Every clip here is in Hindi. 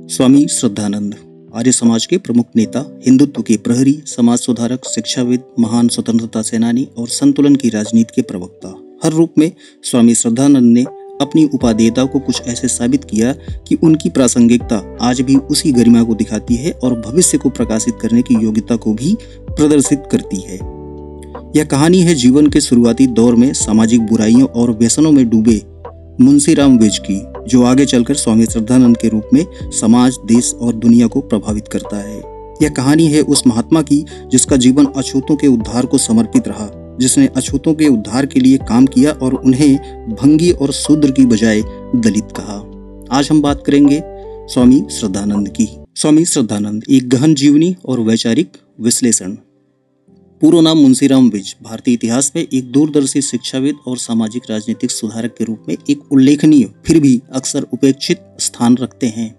स्वामी श्रद्धानंद आर्य समाज के प्रमुख नेता, हिंदुत्व के प्रहरी, समाज सुधारक, शिक्षाविद, महान स्वतंत्रता सेनानी और संतुलन की राजनीति के प्रवक्ता। हर रूप में स्वामी श्रद्धानंद ने अपनी उपादेयता को कुछ ऐसे साबित किया कि उनकी प्रासंगिकता आज भी उसी गरिमा को दिखाती है और भविष्य को प्रकाशित करने की योग्यता को भी प्रदर्शित करती है। यह कहानी है जीवन के शुरुआती दौर में सामाजिक बुराइयों और व्यसनों में डूबे मुंशीराम विज की, जो आगे चलकर स्वामी श्रद्धानंद के रूप में समाज, देश और दुनिया को प्रभावित करता है। यह कहानी है उस महात्मा की जिसका जीवन अछूतों के उद्धार को समर्पित रहा, जिसने अछूतों के उद्धार के लिए काम किया और उन्हें भंगी और शूद्र की बजाय दलित कहा। आज हम बात करेंगे स्वामी श्रद्धानंद की। स्वामी श्रद्धानंद एक गहन जीवनी और वैचारिक विश्लेषण। पूर्ण नाम मुंशीराम विज भारतीय इतिहास में एक दूरदर्शी शिक्षाविद और सामाजिक राजनीतिक सुधारक के रूप में एक उल्लेखनीय फिर भी अक्सर उपेक्षित स्थान रखते हैं।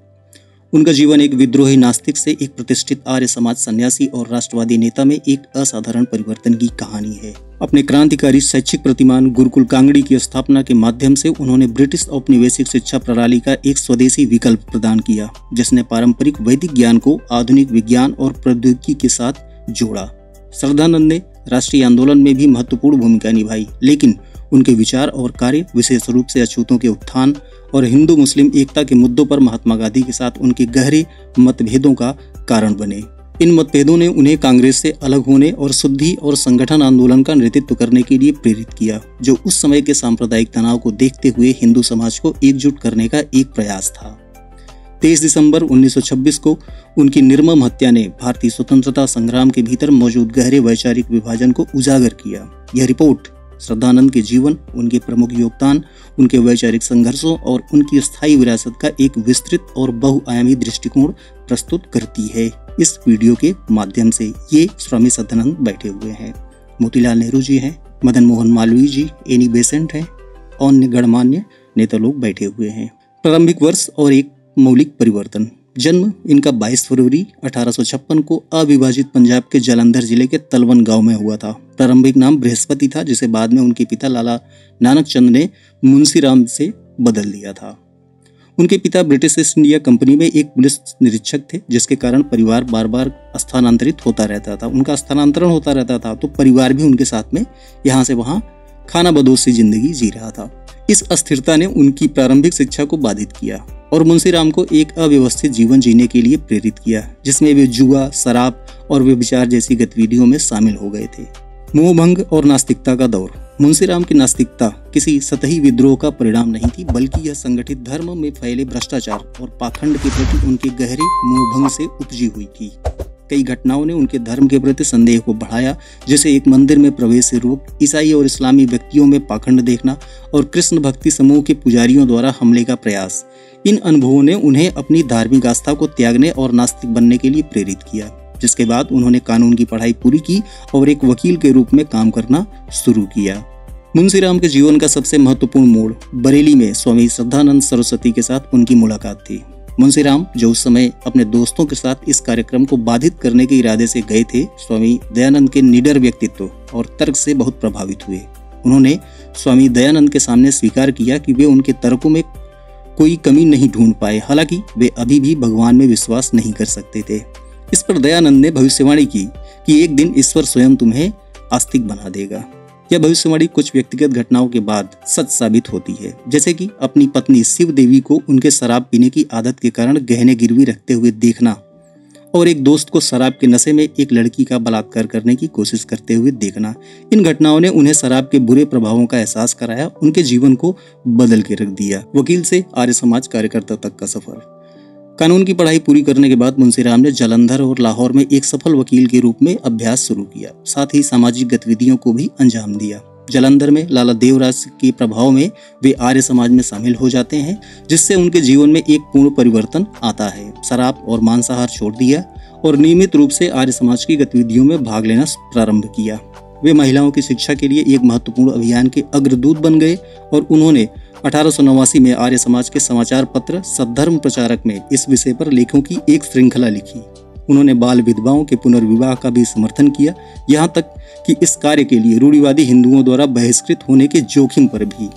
उनका जीवन एक विद्रोही नास्तिक से एक प्रतिष्ठित आर्य समाज सन्यासी और राष्ट्रवादी नेता में एक असाधारण परिवर्तन की कहानी है। अपने क्रांतिकारी शैक्षिक प्रतिमान गुरुकुल कांगड़ी की स्थापना के माध्यम से उन्होंने ब्रिटिश औपनिवेशिक शिक्षा प्रणाली का एक स्वदेशी विकल्प प्रदान किया, जिसने पारंपरिक वैदिक ज्ञान को आधुनिक विज्ञान और प्रौद्योगिकी के साथ जोड़ा। श्रद्धानंद ने राष्ट्रीय आंदोलन में भी महत्वपूर्ण भूमिका निभाई, लेकिन उनके विचार और कार्य विशेष रूप से अछूतों के उत्थान और हिंदू मुस्लिम एकता के मुद्दों पर महात्मा गांधी के साथ उनके गहरे मतभेदों का कारण बने। इन मतभेदों ने उन्हें कांग्रेस से अलग होने और शुद्धि और संगठन आंदोलन का नेतृत्व करने के लिए प्रेरित किया, जो उस समय के सांप्रदायिक तनाव को देखते हुए हिंदू समाज को एकजुट करने का एक प्रयास था। 23 दिसंबर 1926 को उनकी निर्मम हत्या ने भारतीय स्वतंत्रता संग्राम के भीतर मौजूद गहरे वैचारिक विभाजन को उजागर किया। यह रिपोर्ट श्रद्धानंद के जीवन, उनके प्रमुख योगदान, उनके वैचारिक संघर्षों और उनकी स्थायी विरासत का एक विस्तृत और बहुआयामी दृष्टिकोण प्रस्तुत करती है। इस वीडियो के माध्यम से ये स्वामी श्रद्धानंद बैठे हुए हैं, मोतीलाल नेहरू जी हैं, मदन मोहन मालवीय जी, एनी बेसेंट हैं, अन्य गणमान्य नेता लोग बैठे हुए हैं। प्रारंभिक वर्ष और एक मौलिक परिवर्तन। जन्म इनका 22 फरवरी 1856 को अविभाजित पंजाब के जालंधर जिले के तलवन गांव में हुआ था। प्रारंभिक नाम बृहस्पति था, जिसे बाद में उनके पिता लाला नानक चंद ने मुंशीराम से बदल दिया था। उनके पिता ब्रिटिश ईस्ट इंडिया कंपनी में एक पुलिस निरीक्षक थे, जिसके कारण परिवार बार बार स्थानांतरित होता रहता था। उनका स्थानांतरण होता रहता था तो परिवार भी उनके साथ में यहाँ से वहाँ खाना बदोश सी जिंदगी जी रहा था। इस अस्थिरता ने उनकी प्रारंभिक शिक्षा को बाधित किया और मुंशीराम को एक अव्यवस्थित जीवन जीने के लिए प्रेरित किया, जिसमें वे जुआ, शराब और व्यभिचार जैसी गतिविधियों में शामिल हो गए थे। मोहभंग और नास्तिकता का दौर। मुंशीराम की नास्तिकता किसी सतही विद्रोह का परिणाम नहीं थी, बल्कि यह संगठित धर्म में फैले भ्रष्टाचार और पाखंड के प्रति उनके गहरे मोहभंग से उपजी हुई थी। कई घटनाओं ने उनके धर्म के प्रति संदेह को बढ़ाया, जैसे एक मंदिर में प्रवेश से रोक, ईसाई और इस्लामी व्यक्तियों में पाखंड देखना और कृष्ण भक्ति समूह के पुजारियों द्वारा हमले का प्रयास। इन अनुभवों ने उन्हें अपनी धार्मिक आस्था को त्यागने और नास्तिक बनने के लिए प्रेरित किया, जिसके बाद उन्होंने कानून की पढ़ाई पूरी की और एक वकील के रूप में काम करना शुरू किया। मुंशीराम के जीवन का सबसे महत्वपूर्ण मोड़ बरेली में स्वामी श्रद्धानंद सरस्वती के साथ उनकी मुलाकात थी। मुंशीराम, जो उस समय अपने दोस्तों के साथ इस कार्यक्रम को बाधित करने के इरादे से गए थे, स्वामी दयानंद के निडर व्यक्तित्व और तर्क से बहुत प्रभावित हुए। उन्होंने स्वामी दयानंद के सामने स्वीकार किया कि वे उनके तर्कों में कोई कमी नहीं ढूंढ पाए, हालांकि वे अभी भी भगवान में विश्वास नहीं कर सकते थे। इस पर दयानंद ने भविष्यवाणी की कि एक दिन ईश्वर स्वयं तुम्हें आस्तिक बना देगा। यह भविष्यवाणी कुछ व्यक्तिगत घटनाओं के बाद सच साबित होती है, जैसे कि अपनी पत्नी शिव देवी को उनके शराब पीने की आदत के कारण गहने गिरवी रखते हुए देखना और एक दोस्त को शराब के नशे में एक लड़की का बलात्कार करने की कोशिश करते हुए देखना। इन घटनाओं ने उन्हें शराब के बुरे प्रभावों का एहसास कराया, उनके जीवन को बदल के रख दिया। वकील से आर्य समाज कार्यकर्ता तक का सफर। कानून की पढ़ाई पूरी करने के बाद मुंशीराम ने जालंधर और लाहौर में एक सफल वकील के रूप में अभ्यास शुरू किया, साथ ही सामाजिक गतिविधियों को भी अंजाम दिया। जालंधर में लाला देवराज के प्रभाव में वे आर्य समाज में शामिल हो जाते हैं, जिससे उनके जीवन में एक पूर्ण परिवर्तन आता है। शराब और मांसाहार छोड़ दिया और नियमित रूप से आर्य समाज की गतिविधियों में भाग लेना प्रारंभ किया। वे महिलाओं की शिक्षा के लिए एक महत्वपूर्ण अभियान के अग्रदूत बन गए और उन्होंने 1889 में आर्य समाज के समाचार पत्र सद्धर्म प्रचारक में इस विषय पर लेखों की एक श्रृंखला लिखी। उन्होंने बाल विधवाओं के पुनर्विवाह का भी समर्थन किया, यहाँ तक कि इस कार्य के लिए रूढ़िवादी हिंदुओं द्वारा बहिष्कृत होने के जोखिम पर भी।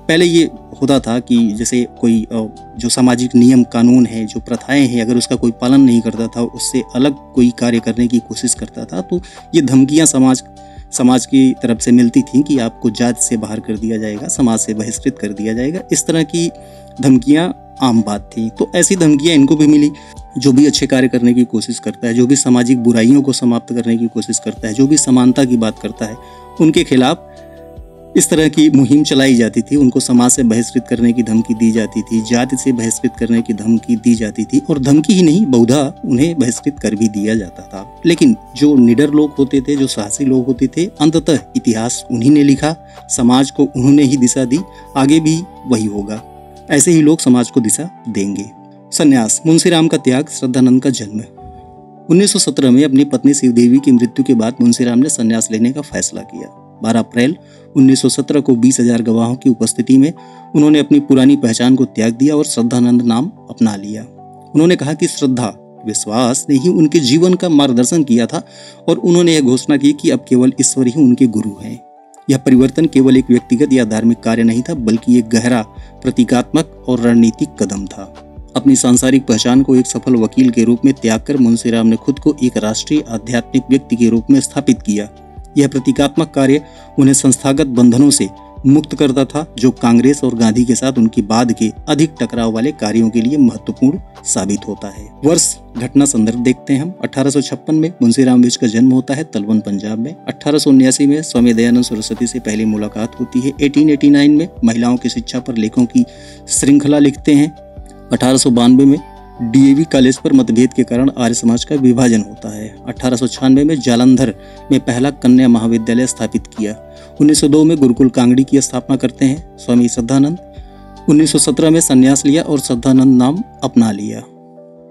पहले ये होता था कि जैसे कोई जो सामाजिक नियम कानून है, जो प्रथाएं हैं, अगर उसका कोई पालन नहीं करता था, उससे अलग कोई कार्य करने की कोशिश करता था, तो ये धमकियां समाज की तरफ से मिलती थी कि आपको जाति से बाहर कर दिया जाएगा, समाज से बहिष्कृत कर दिया जाएगा। इस तरह की धमकियां आम बात थी। तो ऐसी धमकियां इनको भी मिली। जो भी अच्छे कार्य करने की कोशिश करता है, जो भी सामाजिक बुराइयों को समाप्त करने की कोशिश करता है, जो भी समानता की बात करता है, उनके खिलाफ इस तरह की मुहिम चलाई जाती थी। उनको समाज से बहिष्कृत करने की धमकी दी जाती थी, जाति से बहिष्कृत करने की धमकी दी जाती थी, और धमकी ही नहीं, बहुधा उन्हें बहिष्कृत कर भी दिया जाता था। लेकिन जो निडर लोग होते थे, जो साहसी लोग होते थे, अंततः इतिहास उन्हीं ने लिखा, समाज को उन्होंने ही दिशा दी, आगे भी वही होगा। ऐसे ही लोग समाज को दिशा देंगे। संन्यास, मुंशीराम का त्याग, श्रद्धानंद का जन्म। 1917 में अपनी पत्नी शिवदेवी की मृत्यु के बाद मुंशीराम ने संन्यास लेने का फैसला किया। 12 अप्रैल 1917 को 20,000 गवाहों की उपस्थिति में उन्होंने अपनी पुरानी पहचान को त्याग दिया और श्रद्धानंद नाम अपना लिया। उन्होंने कहा कि श्रद्धा, विश्वास ने ही उनके जीवन का मार्गदर्शन किया था, और उन्होंने यह घोषणा की कि अब केवल ईश्वर ही उनके गुरु हैं। यह परिवर्तन केवल एक व्यक्तिगत या धार्मिक कार्य नहीं था, बल्कि एक गहरा प्रतीकात्मक और रणनीतिक कदम था। अपनी सांसारिक पहचान को एक सफल वकील के रूप में त्याग कर मुंशीराम ने खुद को एक राष्ट्रीय आध्यात्मिक व्यक्ति के रूप में स्थापित किया। यह प्रतीकात्मक कार्य उन्हें संस्थागत बंधनों से मुक्त करता था, जो कांग्रेस और गांधी के साथ उनके बाद के अधिक टकराव वाले कार्यों के लिए महत्वपूर्ण साबित होता है। वर्ष, घटना, संदर्भ देखते हैं हम। 1856 में मुंशीराम बिज का जन्म होता है तलवन, पंजाब में। 1879 में स्वामी दयानंद सरस्वती से पहली मुलाकात होती है। 1889 में महिलाओं की शिक्षा पर लेखों की श्रृंखला लिखते हैं। 1892 में डीएवी कॉलेज पर मतभेद के कारण आर्य समाज का विभाजन होता है। 1896 में जालंधर में पहला कन्या महाविद्यालय स्थापित किया। 1902 में गुरुकुल कांगड़ी की स्थापना करते हैं स्वामी श्रद्धानंद। 1917 में संन्यास लिया और श्रद्धानंद नाम अपना लिया।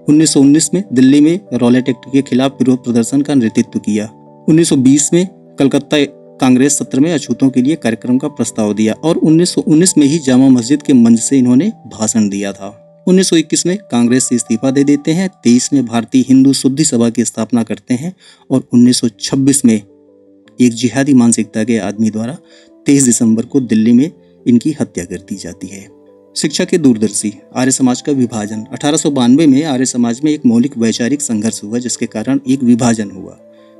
1919 में दिल्ली में रॉलेट एक्ट के खिलाफ विरोध प्रदर्शन का नेतृत्व किया। 1920 में कलकत्ता कांग्रेस सत्र में अछूतों के लिए कार्यक्रम का प्रस्ताव दिया, और 1919 में ही जामा मस्जिद के मंच से इन्होंने भाषण दिया था। 1921 में कांग्रेस से इस्तीफा दे देते हैं। 23 में भारतीय हिंदू शुद्धि सभा की स्थापना करते हैं, और 1926 में एक जिहादी मानसिकता के आदमी द्वारा 23 दिसंबर को दिल्ली में इनकी हत्या कर दी जाती है। शिक्षा के दूरदर्शी, आर्य समाज का विभाजन। 1892 में आर्य समाज में एक मौलिक वैचारिक संघर्ष हुआ, जिसके कारण एक विभाजन हुआ।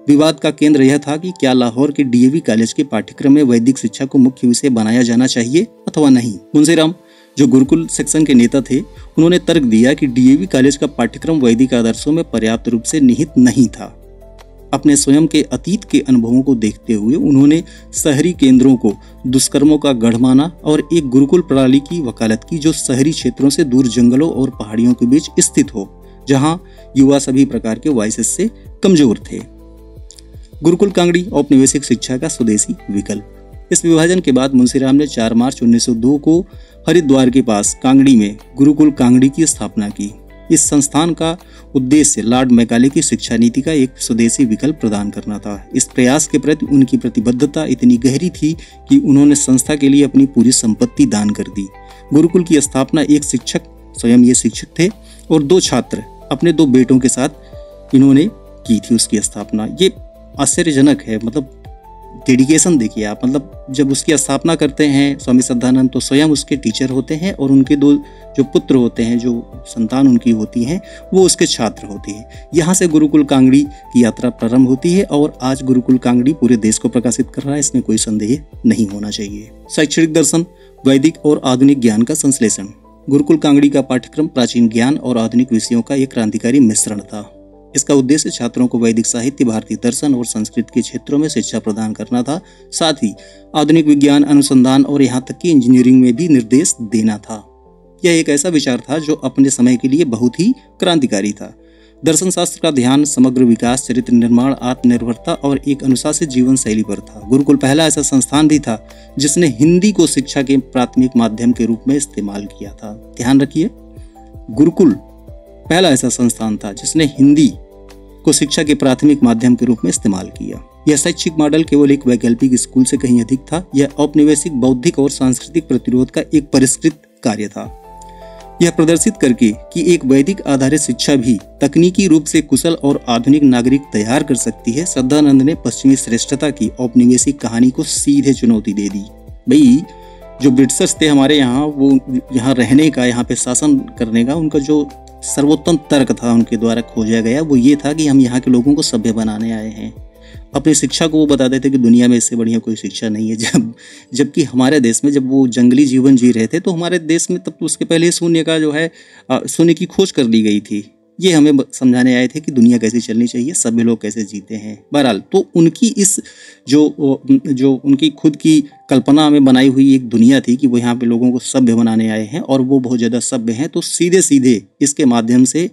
विवाद का केंद्र यह था कि क्या लाहौर के डीएवी कॉलेज के पाठ्यक्रम में वैदिक शिक्षा को मुख्य विषय बनाया जाना चाहिए अथवा नहीं। मुंशीराम, जो गुरुकुल सेक्शन के नेता थे, उन्होंने तर्क दिया कि डीएवी कॉलेज का पाठ्यक्रम वैदिक आदर्शों में पर्याप्त रूप से निहित नहीं था। अपने स्वयं के अतीत के अनुभवों को देखते हुए उन्होंने शहरी केंद्रों को दुष्कर्मों का गढ़ माना और एक गुरुकुल प्रणाली की वकालत की, जो शहरी क्षेत्रों से दूर जंगलों और पहाड़ियों के बीच स्थित हो, जहां युवा सभी प्रकार के वायसेस से कमजोर थे। गुरुकुल कांगड़ी, औपनिवेशिक शिक्षा का स्वदेशी विकल्प। इस विभाजन के बाद मुंशीराम ने 4 मार्च 1902 को हरिद्वार के पास कांगड़ी में गुरुकुल कांगड़ी की स्थापना की। इस संस्थान का उद्देश्य लॉर्ड मैकाले की शिक्षा नीति का एक स्वदेशी विकल्प प्रदान करना था। इस प्रयास के प्रति उनकी प्रतिबद्धता इतनी गहरी थी कि उन्होंने संस्था के लिए अपनी पूरी संपत्ति दान कर दी। गुरुकुल की स्थापना एक शिक्षक, स्वयं ये शिक्षक थे, और 2 छात्र अपने 2 बेटों के साथ इन्होंने की थी उसकी स्थापना। ये आश्चर्यजनक है, मतलब डेडिकेशन देखिए आप। मतलब जब उसकी स्थापना करते हैं स्वामी श्रद्धानंद, तो स्वयं उसके टीचर होते हैं, और उनके 2 जो पुत्र होते हैं, जो संतान उनकी होती हैं, वो उसके छात्र होते हैं। यहाँ से गुरुकुल कांगड़ी की यात्रा प्रारंभ होती है, और आज गुरुकुल कांगड़ी पूरे देश को प्रकाशित कर रहा है, इसमें कोई संदेह नहीं होना चाहिए। शैक्षणिक दर्शन, वैदिक और आधुनिक ज्ञान का संश्लेषण। गुरुकुल कांगड़ी का पाठ्यक्रम प्राचीन ज्ञान और आधुनिक विषयों का एक क्रांतिकारी मिश्रण था। इसका उद्देश्य छात्रों को वैदिक साहित्य, भारतीय दर्शन और संस्कृत के क्षेत्रों में शिक्षा प्रदान करना था। साथ ही आधुनिक विज्ञान, अनुसंधान और यहाँ तक कि इंजीनियरिंग में भी निर्देश देना था। यह एक ऐसा विचार था जो अपने समय के लिए बहुत ही क्रांतिकारी था। दर्शन शास्त्र का ध्यान समग्र विकास, चरित्र निर्माण, आत्मनिर्भरता और एक अनुशासित जीवन शैली पर था। गुरुकुल पहला ऐसा संस्थान भी था जिसने हिंदी को शिक्षा के प्राथमिक माध्यम के रूप में इस्तेमाल किया था। ध्यान रखिए, गुरुकुल पहला ऐसा संस्थान था जिसने हिंदी को शिक्षा के प्राथमिक माध्यम के रूप में इस्तेमाल किया। यह शैक्षिक मॉडल केवल एक वैकल्पिक स्कूल से कहीं अधिक था। यह औपनिवेशिक, बौद्धिक और सांस्कृतिक प्रतिरोध का एक परिष्कृत कार्य था। यह प्रदर्शित करके कि एक वैदिक आधारित शिक्षा भी तकनीकी रूप से कुशल और आधुनिक नागरिक तैयार कर सकती है, श्रद्धानंद ने पश्चिमी श्रेष्ठता की औपनिवेशिक कहानी को सीधे चुनौती दे दी। भाई, जो ब्रिटिशर्स थे हमारे यहाँ, वो यहाँ रहने का, यहाँ पे शासन करने का उनका जो सर्वोत्तम तर्क था उनके द्वारा खोजा गया, वो ये था कि हम यहाँ के लोगों को सभ्य बनाने आए हैं। अपनी शिक्षा को वो बताते थे कि दुनिया में इससे बढ़िया कोई शिक्षा नहीं है। जबकि हमारे देश में जब वो जंगली जीवन जी रहे थे तो हमारे देश में तब तो उसके पहले शून्य का जो है शून्य की खोज कर ली गई थी। ये हमें समझाने आए थे कि दुनिया कैसे चलनी चाहिए, सभी लोग कैसे जीते हैं। बहरहाल तो उनकी इस जो उनकी खुद की कल्पना में बनाई हुई एक दुनिया थी कि वो यहाँ पे लोगों को सभ्य बनाने आए हैं और वो बहुत ज़्यादा सभ्य हैं, तो सीधे सीधे इसके माध्यम से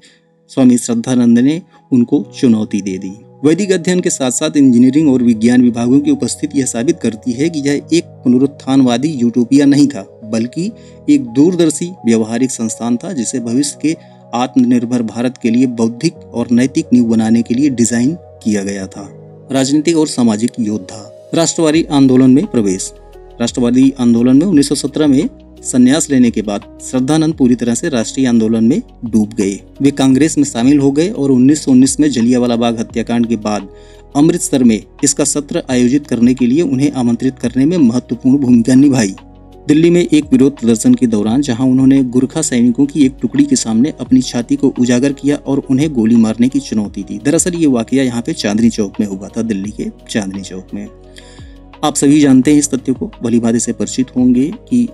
स्वामी श्रद्धानंद ने उनको चुनौती दे दी। वैदिक अध्ययन के साथ साथ इंजीनियरिंग और विज्ञान विभागों की उपस्थिति यह साबित करती है कि यह एक पुनरुत्थानवादी यूटोपिया नहीं था, बल्कि एक दूरदर्शी व्यवहारिक संस्थान था जिसे भविष्य के आत्मनिर्भर भारत के लिए बौद्धिक और नैतिक नींव बनाने के लिए डिजाइन किया गया था। राजनीतिक और सामाजिक योद्धा। राष्ट्रवादी आंदोलन में प्रवेश। राष्ट्रवादी आंदोलन में 1917 में संन्यास लेने के बाद श्रद्धानंद पूरी तरह से राष्ट्रीय आंदोलन में डूब गए। वे कांग्रेस में शामिल हो गए और 1919 में जलियांवाला बाग हत्याकांड के बाद अमृतसर में इसका सत्र आयोजित करने के लिए उन्हें आमंत्रित करने में महत्वपूर्ण भूमिका निभाई। दिल्ली में एक विरोध प्रदर्शन के दौरान जहां उन्होंने गोरखा सैनिकों की एक टुकड़ी के सामने अपनी छाती को उजागर किया और उन्हें गोली मारने की चुनौती दी। दरअसल ये वाकया यहाँ पे चांदनी चौक में हुआ था, दिल्ली के चांदनी चौक में। आप सभी जानते हैं इस तथ्य को, भलीभांति से परिचित होंगे कि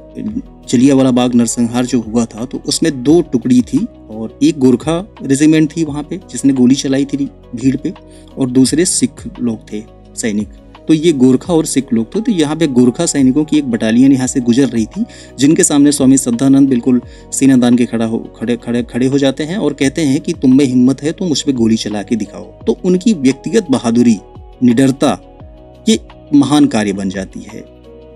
जलियांवाला बाग नरसंहार जो हुआ था तो उसमें 2 टुकड़ी थी और एक गोरखा रेजिमेंट थी वहाँ पे जिसने गोली चलाई थी भीड़ पे, और दूसरे सिख लोग थे सैनिक। तो ये गोरखा और सिख लोग थे। तो यहाँ पे गोरखा सैनिकों की एक बटालियन यहाँ से गुजर रही थी, जिनके सामने स्वामी श्रद्धानंद बिल्कुल सीना तान के खड़े हो जाते हैं और कहते हैं कि तुम में हिम्मत है तो मुझ पे गोली चला के दिखाओ। तो उनकी व्यक्तिगत बहादुरी, निडरता, ये महान कार्य बन जाती है।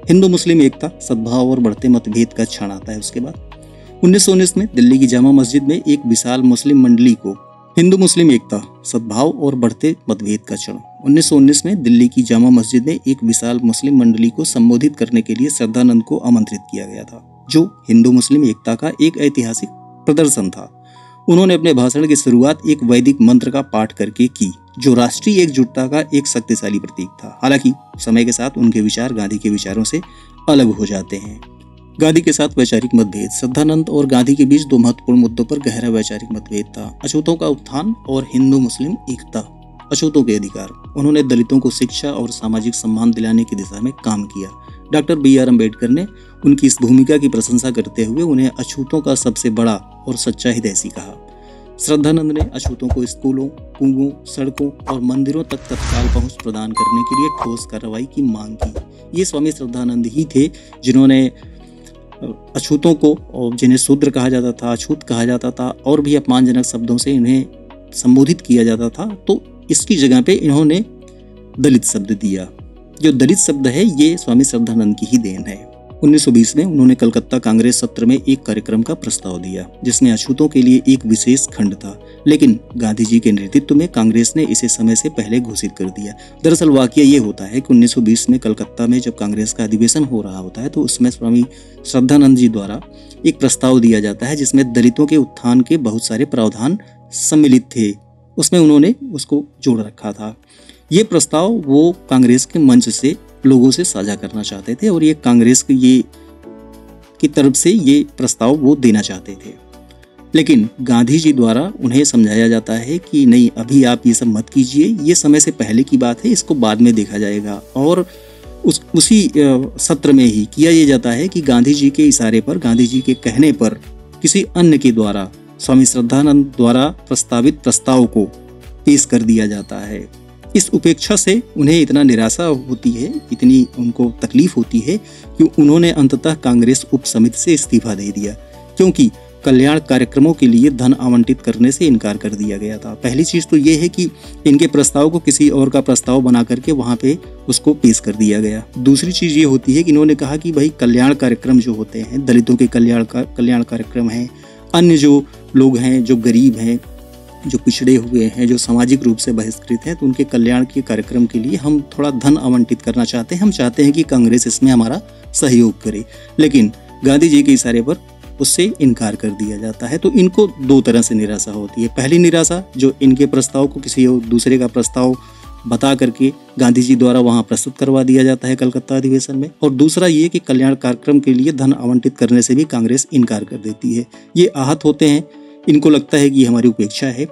हिंदू मुस्लिम एकता, सद्भाव और बढ़ते मतभेद का क्षण आता है। उसके बाद 1919 में दिल्ली की जामा मस्जिद में एक विशाल मुस्लिम मंडली को हिंदू मुस्लिम एकता, सद्भाव और बढ़ते मतभेद का क्षण। 1919 में दिल्ली की जामा मस्जिद में एक विशाल मुस्लिम मंडली को संबोधित करने के लिए श्रद्धानंद को आमंत्रित किया गया था, जो हिंदू मुस्लिम एकता का एक ऐतिहासिक प्रदर्शन था। उन्होंने अपने भाषण की शुरुआत एक वैदिक मंत्र का पाठ करके की, जो राष्ट्रीय एकजुटता का एक शक्तिशाली प्रतीक था। हालांकि समय के साथ उनके विचार गांधी के विचारों से अलग हो जाते हैं। गांधी के साथ वैचारिक मतभेद। श्रद्धानंद और गांधी के बीच 2 महत्वपूर्ण मुद्दों पर गहरा वैचारिक मतभेद था। अछूतों का उत्थान और हिंदू मुस्लिम एकता। अछूतों के अधिकार। उन्होंने दलितों को शिक्षा और सामाजिक सम्मान दिलाने की दिशा में काम किया। Doctor B.R. अम्बेडकर ने उनकी इस भूमिका की प्रशंसा करते हुए उन्हें अछूतों का सबसे बड़ा और सच्चा हितैषी कहा। श्रद्धानंद ने अछूतों को स्कूलों, कुओं, सड़कों और मंदिरों तक तत्काल पहुंच प्रदान करने के लिए ठोस कार्रवाई की मांग की। ये स्वामी श्रद्धानंद ही थे जिन्होंने अछूतों को, और जिन्हें शूद्र कहा जाता था, अछूत कहा जाता था और भी अपमानजनक शब्दों से इन्हें संबोधित किया जाता था, तो इसकी जगह पे इन्होंने दलित शब्द दिया। जो दलित शब्द है ये स्वामी श्रद्धानंद की ही देन है। 1920 में उन्होंने कलकत्ता कांग्रेस सत्र में एक कार्यक्रम का प्रस्ताव दिया जिसमें अछूतों के लिए एक विशेष खंड था, लेकिन गांधी जी के नेतृत्व में कांग्रेस ने इसे समय से पहले घोषित कर दिया। दरअसल वाकया ये होता है कि 1920 में कलकत्ता में जब कांग्रेस का अधिवेशन हो रहा होता है तो उसमें स्वामी श्रद्धानंद जी द्वारा एक प्रस्ताव दिया जाता है जिसमें दलितों के उत्थान के बहुत सारे प्रावधान सम्मिलित थे। उसमें उन्होंने उसको जोड़ रखा था। ये प्रस्ताव वो कांग्रेस के मंच से लोगों से साझा करना चाहते थे और ये कांग्रेस की तरफ से ये प्रस्ताव वो देना चाहते थे, लेकिन गांधी जी द्वारा उन्हें समझाया जाता है कि नहीं, अभी आप ये सब मत कीजिए, ये समय से पहले की बात है, इसको बाद में देखा जाएगा। और उसी सत्र में ही किया ये जाता है कि गांधी जी के इशारे पर, गांधी जी के कहने पर किसी अन्य के द्वारा स्वामी श्रद्धानंद द्वारा प्रस्तावित प्रस्ताव को पेश कर दिया जाता है। इस उपेक्षा से उन्हें इतना निराशा होती है, इतनी उनको तकलीफ होती है कि उन्होंने अंततः कांग्रेस उप समिति से इस्तीफा दे दिया, क्योंकि कल्याण कार्यक्रमों के लिए धन आवंटित करने से इनकार कर दिया गया था। पहली चीज तो ये है कि इनके प्रस्ताव को किसी और का प्रस्ताव बना करके वहां पे उसको पेश कर दिया गया। दूसरी चीज ये होती है कि इन्होंने कहा कि भाई कल्याण कार्यक्रम जो होते हैं, दलितों के कल्याण कार्यक्रम हैं, अन्य जो लोग हैं, जो गरीब हैं, जो पिछड़े हुए हैं, जो सामाजिक रूप से बहिष्कृत हैं, तो उनके कल्याण के कार्यक्रम के लिए हम थोड़ा धन आवंटित करना चाहते हैं। हम चाहते हैं कि कांग्रेस इसमें हमारा सहयोग करे, लेकिन गांधी जी के इशारे पर उससे इनकार कर दिया जाता है। तो इनको 2 तरह से निराशा होती है। पहली निराशा, जो इनके प्रस्ताव को किसी और दूसरे का प्रस्ताव बता करके गांधी जी द्वारा वहां प्रस्तुत करवा दिया जाता है कलकत्ता अधिवेशन में। और दूसरा ये कि कल्याण कार्यक्रम के लिए धन आवंटित करने से भी कांग्रेस इनकार कर देती है। ये आहत होते हैं, इनको लगता है कि ये हमारी उपेक्षा है।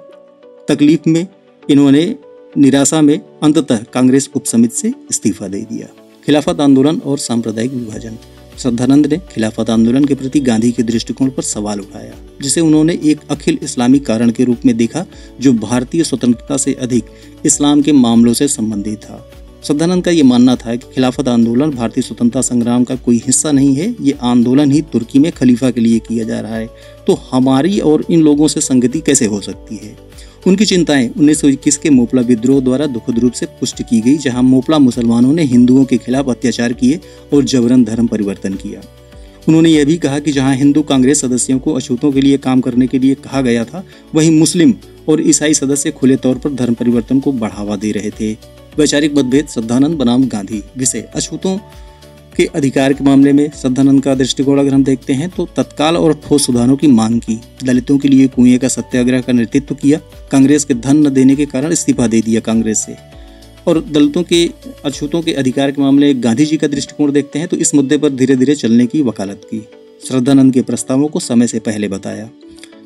तकलीफ में इन्होंने निराशा में अंततः कांग्रेस उपसमिति से इस्तीफा दे दिया। खिलाफत आंदोलन और सांप्रदायिक विभाजन। श्रद्धानंद ने खिलाफत आंदोलन के प्रति गांधी के दृष्टिकोण पर सवाल उठाया, जिसे उन्होंने एक अखिल इस्लामी कारण के रूप में देखा जो भारतीय स्वतंत्रता से अधिक इस्लाम के मामलों से संबंधित था। श्रद्धानंद का ये मानना था कि खिलाफत आंदोलन भारतीय स्वतंत्रता संग्राम का कोई हिस्सा नहीं है, ये आंदोलन ही तुर्की में खलीफा के लिए किया जा रहा है, तो हमारी और इन लोगों से संगति कैसे हो सकती है। उनकी चिंताएं 1921 के मोपला विद्रोह द्वारा दुखद रूप से पुष्ट की गई, जहां मोपला मुसलमानों ने हिंदुओं के खिलाफ अत्याचार किए और जबरन धर्म परिवर्तन किया। उन्होंने यह भी कहा कि जहां हिंदू कांग्रेस सदस्यों को अछूतों के लिए काम करने के लिए कहा गया था, वहीं मुस्लिम और ईसाई सदस्य खुले तौर पर धर्म परिवर्तन को बढ़ावा दे रहे थे। वैचारिक मतभेद। श्रद्धानंद बनाम गांधी। विषय अछूतों के अधिकार के मामले में श्रद्धानंद का दृष्टिकोण अगर हम देखते हैं तो तत्काल और ठोस सुधारों की मांग की, दलितों के लिए कुएं का सत्याग्रह का नेतृत्व किया, कांग्रेस के धन न देने के कारण इस्तीफा दे दिया कांग्रेस से। और दलितों के अछूतों के अधिकार के मामले गांधी जी का दृष्टिकोण देखते हैं तो इस मुद्दे पर धीरे धीरे चलने की वकालत की। श्रद्धानंद के प्रस्तावों को समय से पहले बताया।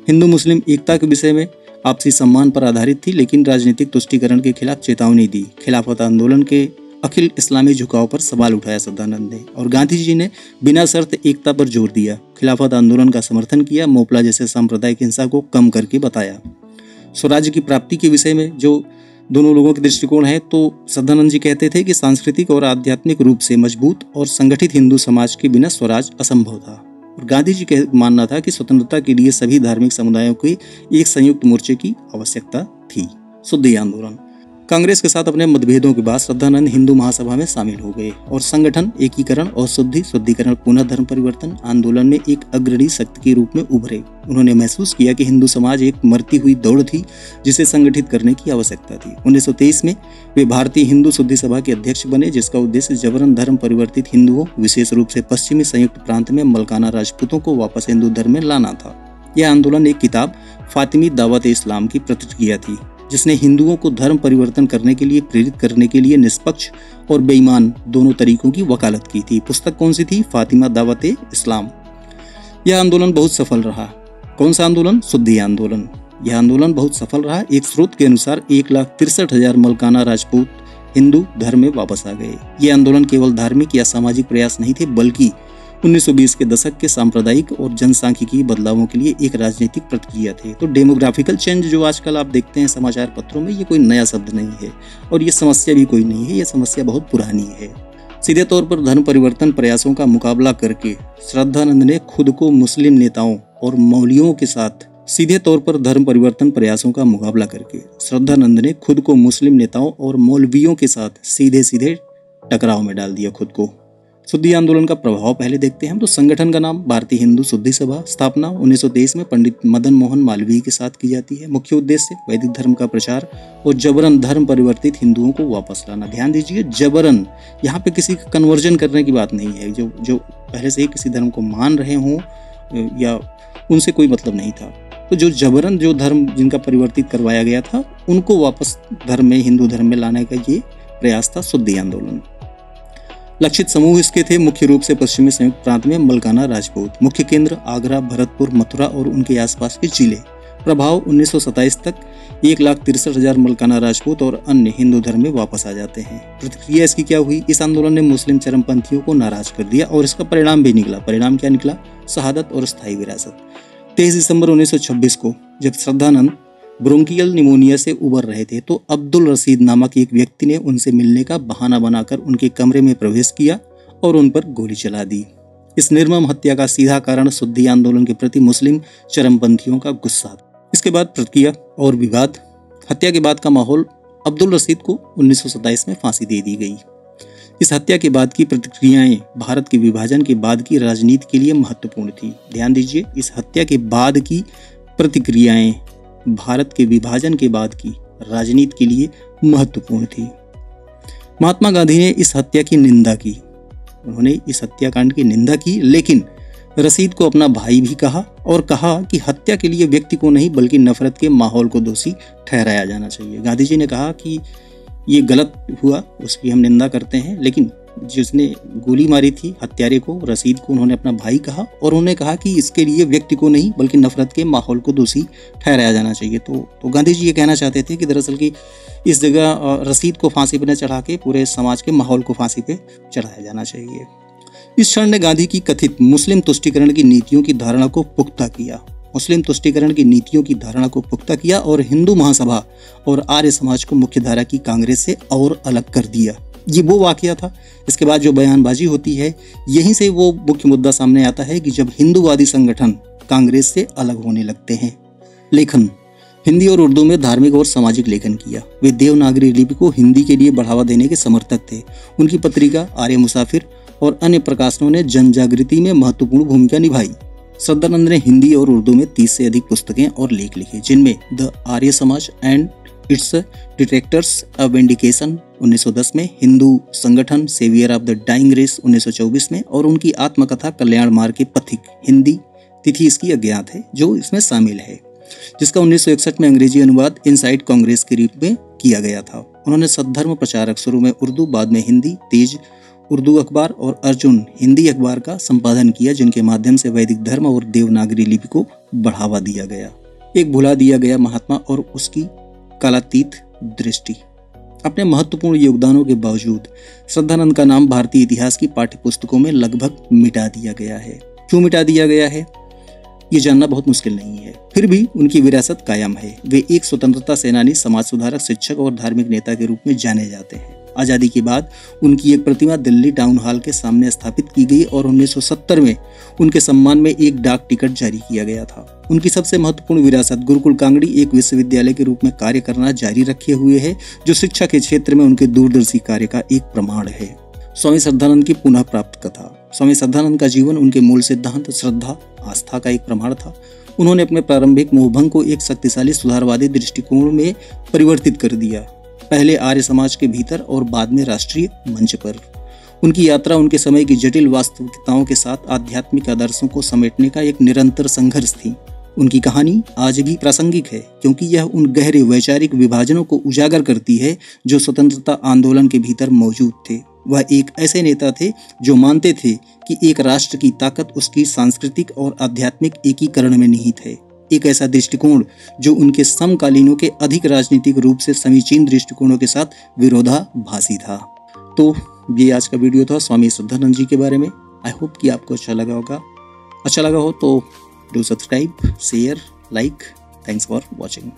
हिंदू मुस्लिम एकता के विषय में आपसी सम्मान पर आधारित थी, लेकिन राजनीतिक तुष्टीकरण के खिलाफ चेतावनी दी। खिलाफत आंदोलन के अखिल इस्लामी झुकाव पर सवाल उठाया श्रद्धानंद ने, और गांधी जी ने बिना शर्त एकता पर जोर दिया। खिलाफत आंदोलन का समर्थन किया, मोपला जैसे सांप्रदायिक हिंसा को कम करके बताया। स्वराज्य की प्राप्ति के विषय में जो दोनों लोगों के दृष्टिकोण है, तो श्रद्धानंद जी कहते थे कि सांस्कृतिक और आध्यात्मिक रूप से मजबूत और संगठित हिंदू समाज के बिना स्वराज असंभव था। और गांधी जी का मानना था कि स्वतंत्रता के लिए सभी धार्मिक समुदायों की एक संयुक्त मोर्चे की आवश्यकता थी। शुद्धि आंदोलन। कांग्रेस के साथ अपने मतभेदों के बाद श्रद्धानंद हिंदू महासभा में शामिल हो गए और संगठन, एकीकरण और शुद्धिकरण, पुनः धर्म परिवर्तन आंदोलन में एक अग्रणी शक्ति के रूप में उभरे। उन्होंने महसूस किया कि हिंदू समाज एक मरती हुई दौड़ थी जिसे संगठित करने की आवश्यकता थी। 1923 में वे भारतीय हिंदू शुद्धि सभा के अध्यक्ष बने, जिसका उद्देश्य जबरन धर्म परिवर्तित हिंदुओं, विशेष रूप से पश्चिमी संयुक्त प्रांत में मलकाना राजपूतों को वापस हिंदू धर्म में लाना था। यह आंदोलन एक किताब फातिमी दावत इस्लाम की प्रतिक्रिया थी, जिसने हिंदुओं को धर्म परिवर्तन करने के लिए प्रेरित करने के लिए निष्पक्ष और बेईमान दोनों तरीकों की वकालत की थी। पुस्तक कौन सी थी? फातिमा दावत इस्लाम। यह आंदोलन बहुत सफल रहा। कौन सा आंदोलन? शुद्धि आंदोलन। यह आंदोलन बहुत सफल रहा। एक स्रोत के अनुसार 1,63,000 मलकाना राजपूत हिंदू धर्म में वापस आ गए। यह आंदोलन केवल धार्मिक या सामाजिक प्रयास नहीं थे, बल्कि 1920 के दशक के सांप्रदायिक और जनसांख्यिकीय बदलावों के लिए एक राजनीतिक प्रतिक्रिया थे। तो डेमोग्राफिकल चेंज जो आजकल आप देखते हैं समाचार पत्रों में, ये कोई नया शब्द नहीं है और ये समस्या भी कोई नहीं है, ये समस्या बहुत पुरानी है। सीधे तौर पर धर्म परिवर्तन प्रयासों का मुकाबला करके श्रद्धानंद ने खुद को मुस्लिम नेताओं और मौलवियों के साथ सीधे तौर पर धर्म परिवर्तन प्रयासों का मुकाबला करके श्रद्धानंद ने खुद को मुस्लिम नेताओं और मौलवियों के साथ सीधे सीधे टकराव में डाल दिया खुद को। शुद्धि आंदोलन का प्रभाव पहले देखते हैं हम। तो संगठन का नाम भारतीय हिंदू शुद्धि सभा। स्थापना 1923 में पंडित मदन मोहन मालवीय के साथ की जाती है। मुख्य उद्देश्य वैदिक धर्म का प्रचार और जबरन धर्म परिवर्तित हिंदुओं को वापस लाना। ध्यान दीजिए, जबरन, यहाँ पे किसी का कन्वर्जन करने की बात नहीं है। जो पहले से ही किसी धर्म को मान रहे हों या उनसे कोई मतलब नहीं था। तो जो जबरन जो धर्म जिनका परिवर्तित करवाया गया था, उनको वापस धर्म में, हिंदू धर्म में लाने का ये प्रयास था शुद्धि आंदोलन। लक्षित समूह इसके थे मुख्य रूप से पश्चिमी संयुक्त प्रांत में मलकाना राजपूत। मुख्य केंद्र आगरा, भरतपुर, मथुरा और उनके आसपास के जिले। प्रभाव 1927 तक 1,63,000 मलकाना राजपूत और अन्य हिंदू धर्म में वापस आ जाते हैं। प्रतिक्रिया इसकी क्या हुई? इस आंदोलन ने मुस्लिम चरमपंथियों को नाराज कर दिया और इसका परिणाम भी निकला। परिणाम क्या निकला? शहादत और स्थायी विरासत। 23 दिसंबर 1926 को जब श्रद्धानंद ब्रोंकियल निमोनिया से उबर रहे थे, तो अब्दुल रशीद नामक एक व्यक्ति ने उनसे मिलने का बहाना बनाकर उनके कमरे में प्रवेश किया और उन पर गोली चला दी। इस निर्मम हत्या का सीधा कारण शुद्धि आंदोलन के प्रति मुस्लिम चरमपंथियों का गुस्सा। इसके बाद प्रतिक्रिया और विवाद। हत्या के बाद का माहौल। अब्दुल रशीद को 1927 में फांसी दे दी गई। इस हत्या के बाद की प्रतिक्रियाएं भारत के विभाजन के बाद की राजनीति के लिए महत्वपूर्ण थी। ध्यान दीजिए, इस हत्या के बाद की प्रतिक्रियाएं भारत के विभाजन के बाद की राजनीति के लिए महत्वपूर्ण थी। महात्मा गांधी ने इस हत्या की निंदा की। उन्होंने इस हत्याकांड की निंदा की, लेकिन रशीद को अपना भाई भी कहा और कहा कि हत्या के लिए व्यक्ति को नहीं बल्कि नफरत के माहौल को दोषी ठहराया जाना चाहिए। गांधी जी ने कहा कि ये गलत हुआ, उसकी हम निंदा करते हैं। लेकिन जिसने गोली मारी थी हत्यारे को, रशीद को, उन्होंने अपना भाई कहा और उन्होंने कहा कि इसके लिए व्यक्ति को नहीं बल्कि नफरत के माहौल को दोषी ठहराया जाना चाहिए। तो गांधी जी ये कहना चाहते थे कि दरअसल कि इस जगह रशीद को फांसी पर न चढ़ा के पूरे समाज के माहौल को फांसी पे चढ़ाया जाना चाहिए। इस क्षण ने गांधी की कथित मुस्लिम तुष्टीकरण की नीतियों की धारणा को पुख्ता किया। मुस्लिम तुष्टीकरण की नीतियों की धारणा को पुख्ता किया और हिंदू महासभा और आर्य समाज को मुख्यधारा की कांग्रेस से और अलग कर दिया। ये वो वाकया था। इसके बाद जो बयानबाजी होती है, यहीं से वो मुख्य मुद्दा सामने आता है कि जब हिंदूवादी संगठन कांग्रेस से अलग होने लगते हैं। लेखन, हिंदी और उर्दू में धार्मिक और सामाजिक लेखन किया। वे देवनागरी लिपि को हिंदी के लिए बढ़ावा देने के समर्थक थे। उनकी पत्रिका आर्य मुसाफिर और अन्य प्रकाशनों ने जन जागृति में महत्वपूर्ण भूमिका निभाई। श्रद्धानंद ने हिंदी और उर्दू में 30 से अधिक पुस्तकें और लेख लिखे, जिनमें the Arya Samaj and its detractors a vindication 1910 में, Hindu Sangathan saviour of the dying race 1924 में और उनकी आत्मकथा कल्याण मार्ग के पथिक, हिंदी तिथि इसकी अज्ञात है, जो इसमें शामिल है, जिसका 1961 में अंग्रेजी अनुवाद इनसाइड कांग्रेस के रूप में किया गया था। उन्होंने सद्धर्म प्रचारक, शुरू में उर्दू बाद में हिंदी, तेज उर्दू अखबार और अर्जुन हिंदी अखबार का संपादन किया, जिनके माध्यम से वैदिक धर्म और देवनागरी लिपि को बढ़ावा दिया गया। एक भुला दिया गया महात्मा और उसकी कालातीत दृष्टि। अपने महत्वपूर्ण योगदानों के बावजूद श्रद्धानंद का नाम भारतीय इतिहास की पाठ्यपुस्तकों में लगभग मिटा दिया गया है। क्यों मिटा दिया गया है, ये जानना बहुत मुश्किल नहीं है। फिर भी उनकी विरासत कायम है। वे एक स्वतंत्रता सेनानी, समाज सुधारक, शिक्षक और धार्मिक नेता के रूप में जाने जाते हैं। आज़ादी के बाद उनकी एक प्रतिमा दिल्ली टाउन हॉल के सामने स्थापित की गई और 1970 में उनके सम्मान में एक डाक टिकट जारी किया गया था। उनकी सबसे महत्वपूर्ण विरासत गुरुकुल कांगड़ी एक विश्वविद्यालय के रूप में कार्य करना जारी रखे हुए है, जो शिक्षा के क्षेत्र में उनके दूरदर्शी कार्य का एक प्रमाण है। स्वामी श्रद्धानंद की पुनः प्राप्त कथा। स्वामी श्रद्धानंद का जीवन उनके मूल सिद्धांत श्रद्धा, आस्था का एक प्रमाण था। उन्होंने अपने प्रारंभिक मोहभंग को एक शक्तिशाली सुधारवादी दृष्टिकोण में परिवर्तित कर दिया, पहले आर्य समाज के भीतर और बाद में राष्ट्रीय मंच पर। उनकी यात्रा उनके समय की जटिल वास्तविकताओं के साथ आध्यात्मिक आदर्शों को समेटने का एक निरंतर संघर्ष थी। उनकी कहानी आज भी प्रासंगिक है, क्योंकि यह उन गहरे वैचारिक विभाजनों को उजागर करती है जो स्वतंत्रता आंदोलन के भीतर मौजूद थे। वह एक ऐसे नेता थे जो मानते थे कि एक राष्ट्र की ताकत उसकी सांस्कृतिक और आध्यात्मिक एकीकरण में निहित है। एक ऐसा दृष्टिकोण जो उनके समकालीनों के अधिक राजनीतिक रूप से समीचीन दृष्टिकोणों के साथ विरोधाभासी था। तो ये आज का वीडियो था स्वामी श्रद्धानंद जी के बारे में। आई होप कि आपको अच्छा लगा होगा। अच्छा लगा हो तो do subscribe, share, like. Thanks for watching.